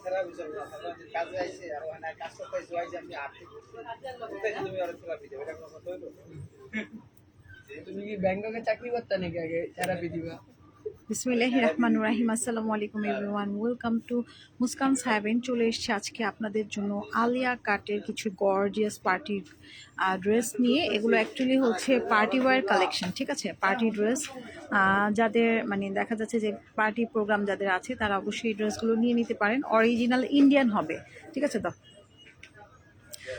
Therapy চলবে না, কাজে আইছে আর ওখানে কাজ করতে আইছে ওই যে আমি আর্থিক তুমি আর থেরাপি দেবে, এটা কোনো কথা হইলো? তুমি কি ব্যাংককে চাকরি করতে নাকি আগে থেরাপি দিবা? বিসমিল্লাহির রহমানির রহিম। আসসালামু আলাইকুম এভরিওয়ান, ওয়েলকাম টু মুস্কানস হ্যাভেন। চলে এসেছে আজকে আপনাদের জন্য আলিয়া কাটের কিছু গর্জিয়াস পার্টির ড্রেস নিয়ে। এগুলো অ্যাকচুয়ালি হচ্ছে পার্টি ওয়্যার কালেকশন, ঠিক আছে? পার্টি ড্রেস যাদের মানে দেখা যাচ্ছে যে পার্টি প্রোগ্রাম যাদের আছে তারা অবশ্যই এই ড্রেসগুলো নিয়ে নিতে পারেন। অরিজিনাল ইন্ডিয়ান হবে, ঠিক আছে?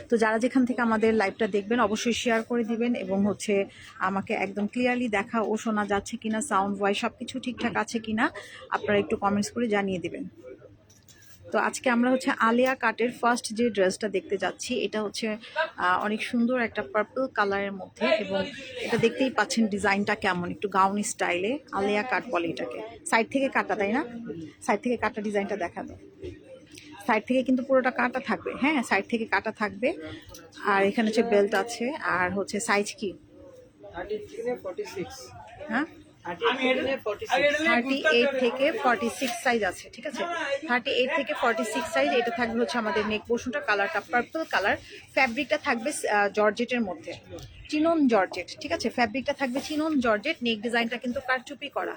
তো যারা যেখান থেকে আমাদের লাইভটা দেখবেন অবশ্যই শেয়ার করে দিবেন এবং হচ্ছে আমাকে একদম ক্লিয়ারলি দেখা ও শোনা যাচ্ছে কিনা, সাউন্ড ভয়েস সব কিছু ঠিকঠাক আছে কিনা আপনারা একটু কমেন্টস করে জানিয়ে দিবেন। তো আজকে আমরা হচ্ছে আলিয়া কাটের ফার্স্ট যে ড্রেসটা দেখতে যাচ্ছি, এটা হচ্ছে অনেক সুন্দর একটা পার্পল কালারের মধ্যে, এবং এটা দেখতেই পাচ্ছেন ডিজাইনটা কেমন, একটু গাউনি স্টাইলে আলিয়া কাট বলে এটাকে। সাইড থেকে কাটা, তাই না? সাইড থেকে কাটা ডিজাইনটা দেখা দাও। সাইড থেকে কিন্তু পুরোটা কাটা থাকবে, হ্যাঁ সাইড থেকে কাটা থাকবে। আর এখানে হচ্ছে বেল্ট আছে, আর হচ্ছে সাইজ কি 33-46, হ্যাঁ 38-46 38 থেকে 46 সাইজ আছে, ঠিক আছে? 38 থেকে 46 সাইজ। এটা থাকবে হচ্ছে আমাদের নেক পোর্শনটা, কালারটা পার্পল কালার, ফ্যাব্রিকটা থাকবে জর্জেটের মধ্যে, চিনন জর্জেট, ঠিক আছে? ফ্যাব্রিকটা থাকবে চিনন জর্জেট। নেক ডিজাইনটা কিন্তু কারচুপি করা,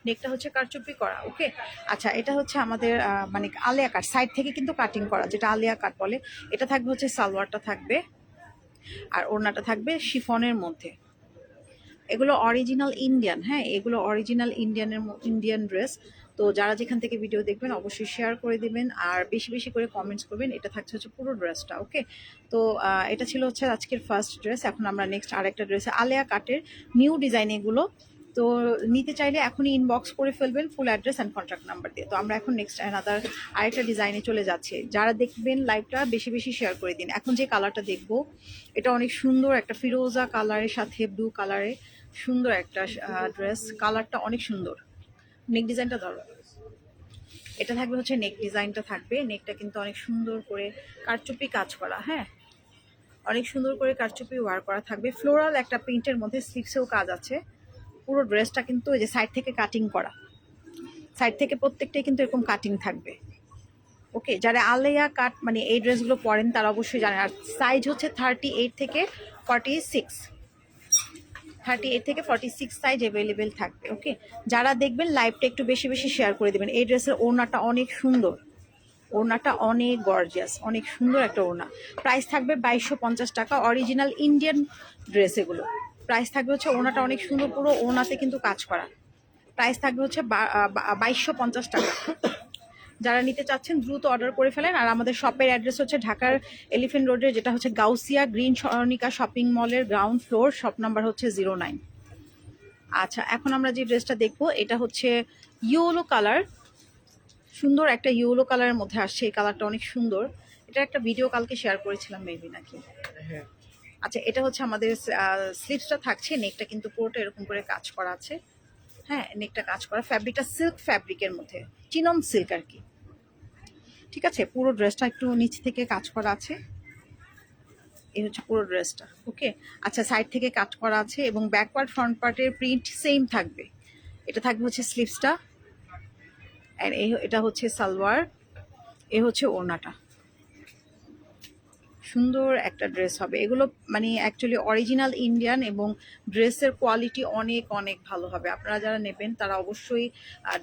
নেকটা হচ্ছে কারচুপি করা, ওকে? আচ্ছা, এটা হচ্ছে আমাদের মানে আলিয়া কাট, সাইড থেকে কিন্তু কাটিং করা, যেটা আলিয়া কাট বলে। এটা থাকবে হচ্ছে সালোয়ারটা থাকবে, আর ওড়নাটা থাকবে শিফনের মধ্যে। এগুলো অরিজিনাল ইন্ডিয়ান, হ্যাঁ এগুলো অরিজিনাল ইন্ডিয়ান ড্রেস। তো যারা যেখান থেকে ভিডিও দেখবেন অবশ্যই শেয়ার করে দিবেন আর বেশি বেশি করে কমেন্টস করবেন। এটা থাকছে হচ্ছে পুরো ড্রেসটা, ওকে? তো এটা ছিল হচ্ছে আজকের ফার্স্ট ড্রেস। এখন আমরা নেক্সট আরেকটা ড্রেসে আলিয়া কাটের নিউ ডিজাইন এগুলো। তো নিতে চাইলে এখনই ইনবক্স করে ফেলবেন full address and contact number দিয়ে। তো আমরা এখন নেক্সট অ্যানাদার আরেকটা ডিজাইনে চলে যাচ্ছি। যারা দেখবেন লাইভটা বেশি বেশি শেয়ার করে দিন। এখন যে কালারটা দেখবো এটা অনেক সুন্দর, একটা ফিরোজা কালারের সাথে ব্লু কালারে সুন্দর একটা ড্রেস, কালারটা অনেক সুন্দর। নেক ডিজাইনটা ধরো, এটা থাকবে হচ্ছে নেক ডিজাইনটা থাকবে, নেকটা কিন্তু অনেক সুন্দর করে কারচুপি কাজ করা, হ্যাঁ অনেক সুন্দর করে কারচুপি ওয়ার করা থাকবে। ফ্লোরাল একটা প্রিন্টের মধ্যে স্লিভসেও কাজ আছে। পুরো ড্রেসটা কিন্তু এই যে সাইড থেকে কাটিং করা, সাইড থেকে প্রত্যেকটাই কিন্তু এরকম কাটিং থাকবে, ওকে? যারা আলিয়া কাট মানে এই ড্রেসগুলো পরেন তারা অবশ্যই জানেন। আর সাইজ হচ্ছে 38 থেকে 46, 38 থেকে 46 সাইজ অ্যাভেলেবেল থাকবে, ওকে? যারা দেখবেন লাইভটা একটু বেশি বেশি শেয়ার করে দেবেন। এই ড্রেসের ওড়নাটা অনেক সুন্দর, ওড়নাটা অনেক গর্জিয়াস, অনেক সুন্দর একটা ওড়না। প্রাইস থাকবে 2250 টাকা, অরিজিনাল ইন্ডিয়ান ড্রেস এগুলো। প্রাইস থাকবে হচ্ছে, ওড়নাটা অনেক সুন্দর, পুরো ওড়নাতে কিন্তু কাজ করা। প্রাইস থাকবে হচ্ছে 2250 টাকা। যারা নিতে চাচ্ছেন দ্রুত অর্ডার করে ফেলেন। আর আমাদের শপের অ্যাড্রেস হচ্ছে ঢাকার এলিফেন্ট রোডে, যেটা হচ্ছে গাউসিয়া গ্রিন সরণিকা শপিং মলের গ্রাউন্ড ফ্লোর, শপ নাম্বার হচ্ছে 09। আচ্ছা, এখন আমরা যে ড্রেসটা দেখবো এটা হচ্ছে ইয়েলো কালার, সুন্দর একটা ইয়েলো কালারের মধ্যে আসছে। এই কালারটা অনেক সুন্দর। এটা একটা ভিডিও কালকে শেয়ার করেছিলাম মেবি, নাকি? হ্যাঁ। আচ্ছা, এটা হচ্ছে আমাদের স্লিভসটা থাকছে, নেকটা কিন্তু পুরোটা এরকম করে কাজ করা আছে, হ্যাঁ নেকটা কাজ করা। ফ্যাব্রিকটা সিল্ক ফ্যাব্রিকের মধ্যে, চিনন সিল্ক আর কি, ঠিক আছে? পুরো ড্রেসটা একটু নিচ থেকে কাজ করা আছে, এই হচ্ছে পুরো ড্রেসটা, ওকে? আচ্ছা, সাইড থেকে কাট করা আছে এবং ব্যাক পার্ট ফ্রন্ট পার্টের প্রিন্ট সেম থাকবে। এটা থাকবে হচ্ছে স্লিভসটা, আর এটা হচ্ছে সালোয়ার, এ হচ্ছে ওড়নাটা। সুন্দর একটা ড্রেস হবে এগুলো, মানে অ্যাকচুয়ালি অরিজিনাল ইন্ডিয়ান, এবং ড্রেসের কোয়ালিটি অনেক অনেক ভালো হবে। আপনারা যারা নেবেন তারা অবশ্যই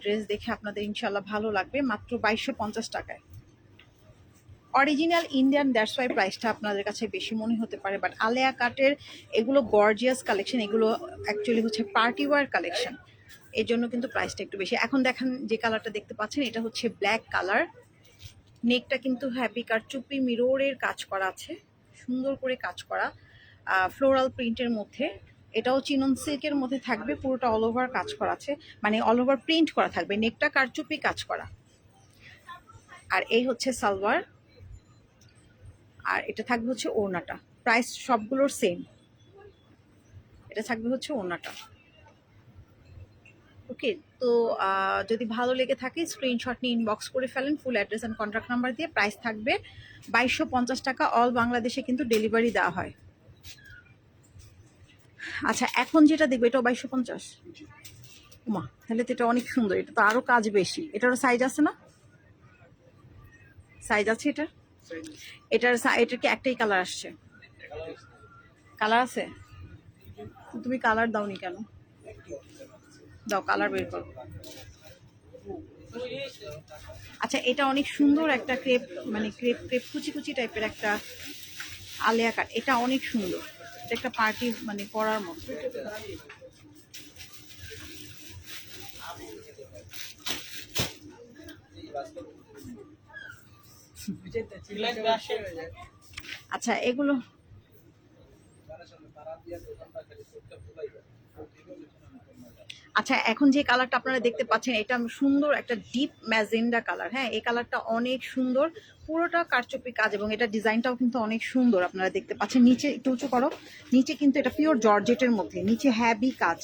ড্রেস দেখে আপনাদের ইনশাল্লাহ ভালো লাগবে। মাত্র 2250 টাকায় অরিজিনাল ইন্ডিয়ান, দ্যাটস ওয়াই প্রাইসটা আপনাদের কাছে বেশি মনে হতে পারে। বাট আলিয়া কাটের এগুলো গর্জিয়াস কালেকশন, এগুলো অ্যাকচুয়ালি হচ্ছে পার্টি ওয়্যার কালেকশন, এর জন্য কিন্তু প্রাইসটা একটু বেশি। এখন দেখেন যে কালারটা দেখতে পাচ্ছেন, এটা হচ্ছে ব্ল্যাক কালার। নেকটা কিন্তু হ্যাপি কারচুপি মিররের কাজ করা আছে, সুন্দর করে কাজ করা ফ্লোরাল প্রিন্টের মধ্যে। এটাও চিনন সিল্কের মধ্যে থাকবে, পুরোটা অল ওভার কাজ করা আছে, মানে অল ওভার প্রিন্ট করা থাকবে, নেকটা কারচুপি কাজ করা। আর এই হচ্ছে সালোয়ার, আর এটা থাকবে হচ্ছে ওড়নাটা। প্রাইস সবগুলোর সেম, এটা থাকবে হচ্ছে ওড়নাটা, ওকে? তো যদি ভালো লেগে থাকে স্ক্রিনশট নিয়ে ইনবক্স করে ফেলেন full address and contact number দিয়ে। প্রাইস থাকবে 2250 টাকা, অল বাংলাদেশে কিন্তু ডেলিভারি দেওয়া হয়। আচ্ছা, এখন যেটা দেখবো এটাও 2250। উমা, তাহলে তো এটা অনেক সুন্দর, এটা তো আরও কাজ বেশি। এটারও সাইজ আছে না? সাইজ আছে এটার কি একটাই কালার আসছে? কালার আছে? তুমি কালার দাওনি কেন? দাও, কালার বের করো। আচ্ছা, এটা অনেক সুন্দর একটা ক্রেপ, মানে ক্রেপ ক্রেপ কুচি কুচি টাইপের একটা আলিয়া কাট। এটা অনেক সুন্দর, এটা একটা পার্টি মানে পরার মতো। আচ্ছা, এগুলো আচ্ছা, এখন যে কালারটা আপনারা দেখতে পাচ্ছেন এটা সুন্দর একটা ডিপ ম্যাজেন্ডা কালার। হ্যাঁ, এই কালারটা অনেক সুন্দর, পুরোটা কারচুপি কাজ এবং এটা ডিজাইনটাও কিন্তু অনেক সুন্দর। আপনারা দেখতে পাচ্ছেন নিচে একটু উঁচু করো, নিচে কিন্তু এটা পিওর জর্জেটের মধ্যে, নিচে হ্যাভি কাজ।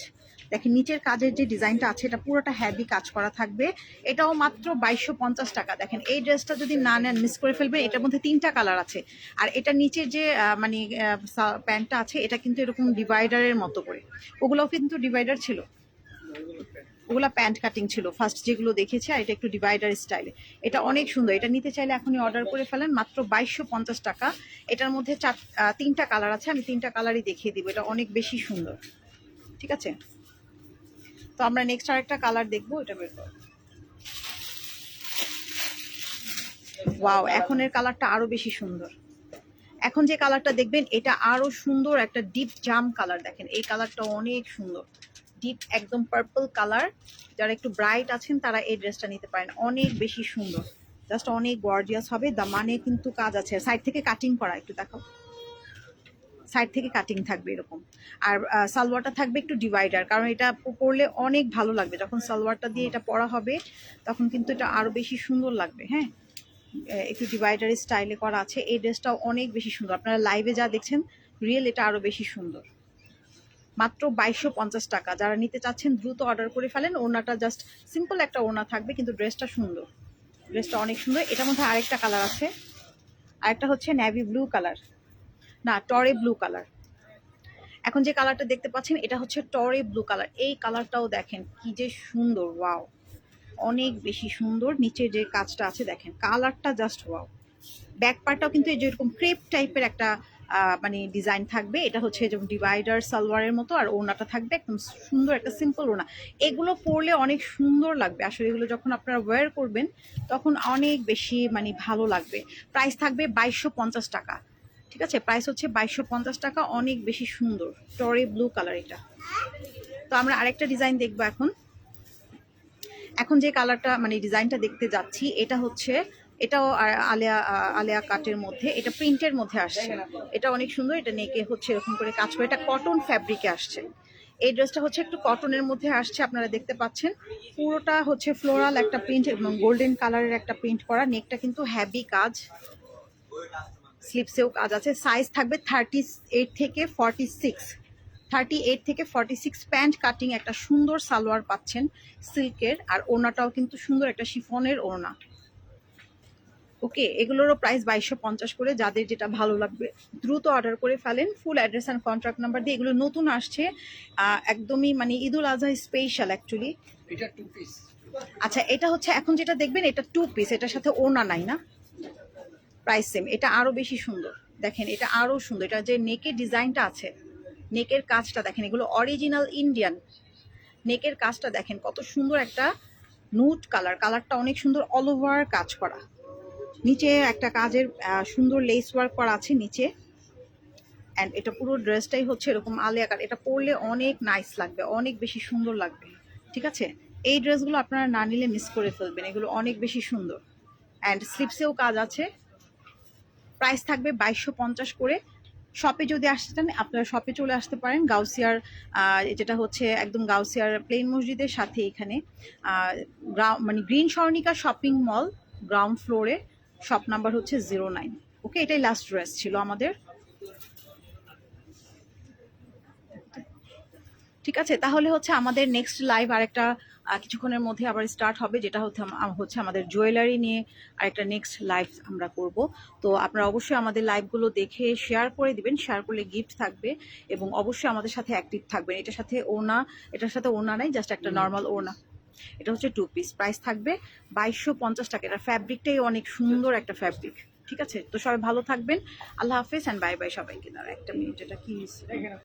দেখেন নিচের কাজের যে ডিজাইনটা আছে এটা পুরোটা হ্যাভি কাজ করা থাকবে। এটাও মাত্র 2250 টাকা। দেখেন এই ড্রেসটা যদি না নেন মিস করে ফেলবেন। এটার মধ্যে 3টা কালার আছে, আর এটা নিচের যে মানে প্যান্টটা আছে এটা কিন্তু এরকম ডিভাইডারের মতো করে, ওগুলোও কিন্তু ডিভাইডার ছিল, ওগুলা প্যান্ট কাটিং ছিল ফার্স্ট যেগুলো দেখেছি, আর এটা একটু ডিভাইডার স্টাইলে। এটা অনেক সুন্দর, এটা নিতে চাইলে এখনই অর্ডার করে ফেলেন, মাত্র 2250 টাকা। এটার মধ্যে 3টা কালার আছে, আমি 3টা কালারই দেখিয়ে দিব। এটা অনেক বেশি সুন্দর, ঠিক আছে? তো আমরা নেক্সট আরেকটা কালার দেখবো, এটা বের করো। ওয়াও, এখনের কালারটা আরো বেশি সুন্দর। এখন যে কালারটা দেখবেন এটা আরো সুন্দর, একটা ডিপ জাম কালার। দেখেন এই কালারটা অনেক সুন্দর, ডিপ একদম পার্পল কালার। যারা একটু ব্রাইট আছেন তারা এই ড্রেসটা নিতে পারেন, অনেক বেশি সুন্দর, জাস্ট অনেক গর্জিয়াস হবে। দামানে কিন্তু কাজ আছে, সাইড থেকে কাটিং করা, একটু দেখাও, সাইড থেকে কাটিং থাকবে এরকম। আর সালোয়ারটা থাকবে একটু ডিভাইডার, কারণ এটা পরলে অনেক ভালো লাগবে। যখন সালোয়ারটা দিয়ে এটা পরা হবে তখন কিন্তু এটা আরো বেশি সুন্দর লাগবে। হ্যাঁ, একটু ডিভাইডার স্টাইলে করা আছে। এই ড্রেসটাও অনেক বেশি সুন্দর, আপনারা লাইভে যা দেখছেন রিয়েল এটা আরো বেশি সুন্দর। মাত্র 2250 টাকা। যারা নিতে চাচ্ছেন দ্রুত অর্ডার করে ফেলেন। ওড়নাটা জাস্ট সিম্পল একটা ওড়না থাকবে, কিন্তু ড্রেসটা সুন্দর, ড্রেসটা অনেক সুন্দর। এটার মধ্যে আরেকটা কালার আছে, আরেকটা হচ্ছে নেভি ব্লু কালার, না টরে ব্লু কালার। এখন যে কালারটা দেখতে পাচ্ছেন এটা হচ্ছে টরে ব্লু কালার। এই কালারটাও দেখেন কি যে সুন্দর, ওয়াও, অনেক বেশি সুন্দর। নিচে যে কাজটা আছে দেখেন, কালারটা জাস্ট ওয়াও। ব্যাক পার্টটাও কিন্তু এই যে এরকম ক্রেপ টাইপের একটা মানে ডিজাইন থাকবে। এটা হচ্ছে যেমন ডিভাইডার সালোয়ারের মতো, আর ওড়নাটা থাকবে একদম সুন্দর একটা সিম্পল ওড়না। এগুলো পরলে অনেক সুন্দর লাগবে আসলে, এগুলো যখন আপনারা ওয়্যার করবেন তখন অনেক বেশি মানে ভালো লাগবে। প্রাইস থাকবে 2250 টাকা, ঠিক আছে? প্রাইস হচ্ছে 2250 টাকা, অনেক বেশি সুন্দর টরে ব্লু কালার এটা। তো আমরা আরেকটা ডিজাইন দেখবো এখন। এখন যে কালারটা মানে ডিজাইনটা দেখতে যাচ্ছি এটা হচ্ছে, এটাও আলিয়া কাটের মধ্যে, এটা প্রিন্টের মধ্যে আসছে। এটা অনেক সুন্দর, এটা নেকে হচ্ছে এরকম করে কাজ করে, এটা কটন ফ্যাব্রিকে আসছে। এই ড্রেসটা হচ্ছে একটু কটনের মধ্যে আসছে, আপনারা দেখতে পাচ্ছেন পুরোটা হচ্ছে ফ্লোরাল একটা প্রিন্ট এবং গোল্ডেন কালারের একটা প্রিন্ট করা। নেকটা কিন্তু হ্যাভি কাজ, স্লিপসেও কাজ আছে। সাইজ থাকবে 38 থেকে 46, 38 থেকে 46। প্যান্ট কাটিং একটা সুন্দর সালোয়ার পাচ্ছেন সিল্কের, আর ওড়নাটাও কিন্তু সুন্দর একটা শিফনের ওড়না। ওকে, এগুলোরও প্রাইস 2250 করে। যাদের যেটা ভালো লাগবে দ্রুত অর্ডার করে ফেলেন। Full address and contact number দিয়ে। এগুলো নতুন আসছে, একদমই মানে ঈদুল আজহা স্পেশাল অ্যাকচুয়ালি। এটা 2 পিস। আচ্ছা, এটা হচ্ছে এখন যেটা দেখবেন এটা 2 পিস, এটার সাথে ওড়না নাই না, প্রাইস সেম। এটা আরো বেশি সুন্দর, দেখেন এটা আরো সুন্দর। এটা যে নেকের ডিজাইনটা আছে, নেকের কাজটা দেখেন, এগুলো অরিজিনাল ইন্ডিয়ান। নেকের কাজটা দেখেন কত সুন্দর, একটা নুট কালার, কালারটা অনেক সুন্দর, অল ওভার কাজ করা। নিচে একটা কাজের সুন্দর লেস ওয়ার্ক করা আছে নিচে। অ্যান্ড এটা পুরো ড্রেসটাই হচ্ছে এরকম আলিয়া কাট। এটা পরলে অনেক নাইস লাগবে, অনেক বেশি সুন্দর লাগবে, ঠিক আছে? এই ড্রেসগুলো আপনারা না নিলে মিস করে ফেলবেন, এগুলো অনেক বেশি সুন্দর। অ্যান্ড স্লিপসেও কাজ আছে। প্রাইস থাকবে 2250 করে। শপে যদি আসতে চান আপনারা শপে চলে আসতে পারেন, গাউসিয়ার যেটা হচ্ছে একদম গাউসিয়ার প্লেন মসজিদের সাথে এখানে মানে green Swarnika shopping mall ground ফ্লোরে, শপ নাম্বার হচ্ছে 09। ওকে, এটাই লাস্ট ড্রেস ছিল আমাদের, ঠিক আছে? তাহলে হচ্ছে আমাদের নেক্সট লাইভ আরেকটা কিছুক্ষণের মধ্যে আবার স্টার্ট হবে, যেটা হচ্ছে আমাদের জুয়েলারি নিয়ে আরেকটা নেক্সট লাইভ আমরা করব। তো আপনারা অবশ্যই আমাদের লাইভগুলো দেখে শেয়ার করে দিবেন, শেয়ার করলে গিফট থাকবে, এবং অবশ্যই আমাদের সাথে অ্যাক্টিভ থাকবেন। এটার সাথে ওড়না নাই, জাস্ট একটা নর্মাল ওড়না। এটা হচ্ছে 2 পিস, প্রাইস থাকবে 2250 টাকা। এটা ফ্যাব্রিকটাই অনেক সুন্দর একটা ফ্যাব্রিক, ঠিক আছে? তো সবাই ভালো থাকবেন, আল্লাহ হাফেজ অ্যান্ড বাই বাই সবাইকে। দাঁড়া একটা মিনিট, এটা কি